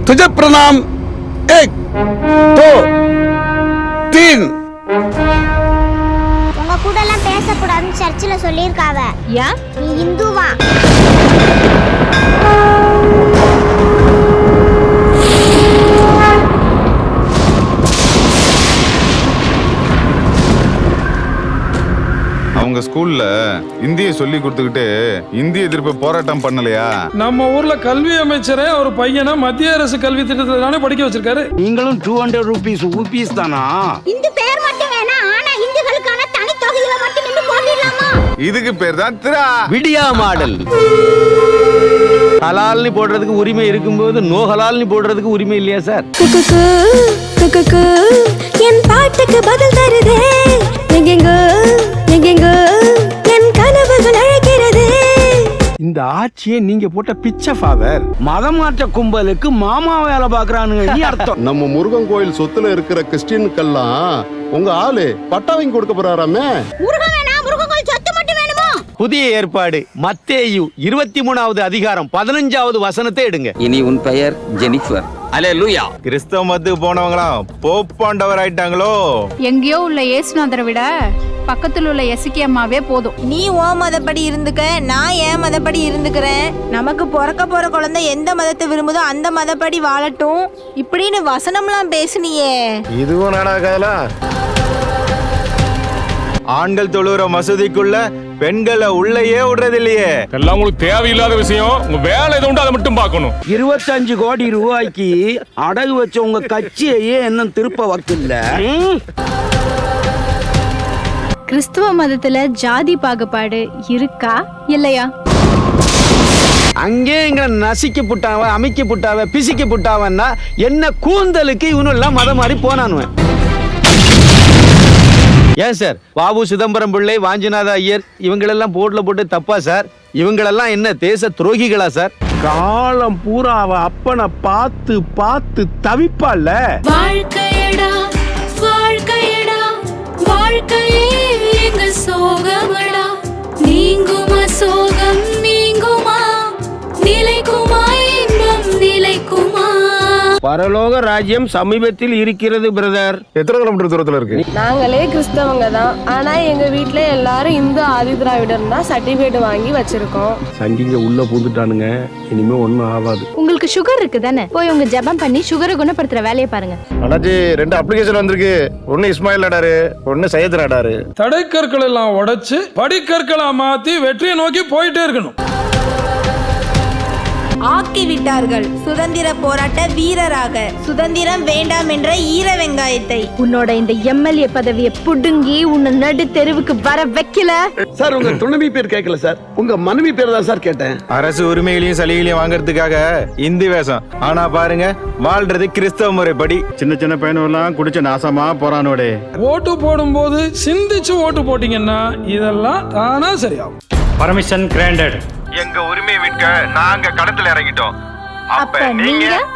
तुझे प्रणाम 1 2 3 உங்க கூட எல்லாம் பேசக்கூடாதுன்னு சர்ச்சில் சொல்லியிருக்காவ. ஏன்? நீ இந்துவா? அவங்க ஸ்கூல்ல இந்திய சொல்லி கொடுத்துக்கிட்டு இந்திய எதிர்ப்பு போராட்டம் பண்ணலையா? நம்ம ஊர்ல கல்வி அமைச்சரே ஒரு பையனை மத்திய அரசு கல்வி திட்டத்துல தானே படிக்க வச்சிருக்காரு. நீங்களும் 200 ரூபீஸ் தானா? இந்து பேர் மட்டும் வேணா, ஆனா இந்துக்களுக்கான தனி தொகுதியில மட்டும் நின்னு போட்டிடலாமா? இதுக்கு பேர் தான் திரா. விடியா மாடல். ஹலால்னி போடுறதுக்கு உரிமை இருக்கும்போது நோ ஹலால்னி போடுறதுக்கு உரிமை இல்லையா சார்? என் பாட்டுக்கு பதில் தருதே எங்கெங்கோ என் கனவுகள் அழைக்கிறதே. இந்த ஆட்சியை நீங்க போட்ட பிச்சை ஃபாதர். மதம் மாற்ற கும்பலுக்கு மாமா வேலை பாக்குறானுங்க அர்த்தம். நம்ம முருகன் கோயில் சொத்துல இருக்கிற கிறிஸ்டியனுக்கெல்லாம் உங்க ஆளு பட்டா வாங்கி கொடுக்க போறாராமே. முருகன் வேணா, முருகன் கோயில் சொத்து மட்டும் வேணுமா? புதிய ஏற்பாடு மத்தேயு 23வது அதிகாரம் 15வது வசனத்தை எடுங்க. இனி உன் பெயர் ஜெனிஃபர். அல்லேலூயா. கிறிஸ்தவ மதத்துக்கு போனவங்களாம் போப்பாண்டவர் ஆயிட்டாங்களோ. எங்கேயோ உள்ள இயேசுநாதரை விட பக்கத்துல உள்ள எசிக்கியம்மாவே போதும். நீ ஓ மதப்படி இருந்துக்க, நான் ஏன் மதப்படி இருந்துக்கிறேன். நமக்கு பிறக்க போற குழந்தை எந்த மதத்தை விரும்புதோ அந்த மதப்படி வாழட்டும் இப்படின்னு வசனம்லாம் பேசுனியே. இதுவும் நாடாகாதா? ஆண்கள் தொழுற மசூதிக்குள்ள பெண்களை உள்ளேயே விடுறது இல்லையே. எல்லாம் உங்களுக்கு தேவையில்லாத விஷயம். உங்க வேலை எது உண்டு அதை மட்டும் பார்க்கணும். 25 கோடி ரூபாய்க்கு அடகு வச்ச உங்க கட்சியையே இன்னும் திருப்ப வக்கில்ல. கிறிஸ்துவ மதத்துல ஜாதி பாகுபாடு இருக்கா இல்லையா? அங்கே இங்க நசிக்க புட்டாவ, அமைக்க புட்டாவ, பிசிக்க புட்டாவன்னா என்ன கூந்தலுக்கு இவனு எல்லாம் மதம் மாறி போனானுவன். ஏன் சார் வாவு சிதம்பரம் பிள்ளை, வாஞ்சிநாத ஐயர் இவங்களெல்லாம் போர்ட்ல போட்டு தப்பா சார்? இவங்களெல்லாம் என்ன தேச துரோகிகளா சார்? காலம் பூரா அவ அப்பனை பார்த்து பார்த்து தவிப்பால. வாழ்க்கையடா வாழ்க்கையடா வாழ்க்கையே எங்க சோகமடா, நீங்குமா சோகம் நீங்குமா, நிலைக்குமா இன்பம் நிலைக்குமா. பரலோக ராஜ்யம் சமீபத்தில் இருக்கிறது பிரதர். எத்தனை கிலோமீட்டர் தூரத்துல இருக்கு? நாங்களே கிறிஸ்தவங்க தான், ஆனா எங்க வீட்ல எல்லாரும் இந்து ஆதி திராவிடர் தான் சர்டிபிகேட் வாங்கி வச்சிருக்கோம். சங்கிங்க உள்ள பூந்துட்டானுங்க, இனிமே ஒண்ணும் ஆகாது. உங்களுக்கு சுகர் இருக்கு தானே, போய் உங்க ஜெபம் பண்ணி சுகரை குணப்படுத்துற வேலையை பாருங்க. அண்ணாச்சி 2 அப்ளிகேஷன் வந்திருக்கு. ஒன்னு இஸ்மாயில் நாடாரு, ஒன்னு சையத் நாடாரு. தடைக்கற்கள் எல்லாம் உடைச்சு படிக்கற்களா மாத்தி வெற்றியை நோக்கி போயிட்டே இருக்கணும். ஆக்கி விட்டார்கள் சுதந்திர போராட்ட வீரராக, சுதந்திரம் வேண்டாம் என்ற ஈர வெங்காயத்தை. உன்னோட இந்த எம்எல்ஏ பதவியை புடுங்கி உன்னை நடு தெருவுக்கு வர வைக்கல. சார் உங்க துணைவி பேர் கேட்கல சார், உங்க மனைவி பேர் தான் சார் கேட்டேன். அரசு உரிமைகளையும் சலுகைகளையும் வாங்கறதுக்காக இந்தி வேஷம். ஆனா பாருங்க வாழ்றது கிறிஸ்தவ முறைப்படி. சின்ன சின்ன பையனெல்லாம் குடிச்ச நாசமா போறானோடே. ஓட்டு போடும்போது சிந்திச்சு ஓட்டு போட்டீங்கன்னா இதெல்லாம் தானா சரியாகும். Permission granted. எங்க உரிமையை மீட்க நாங்க களத்துல இறங்கிட்டோம். அப்ப நீங்க என்ன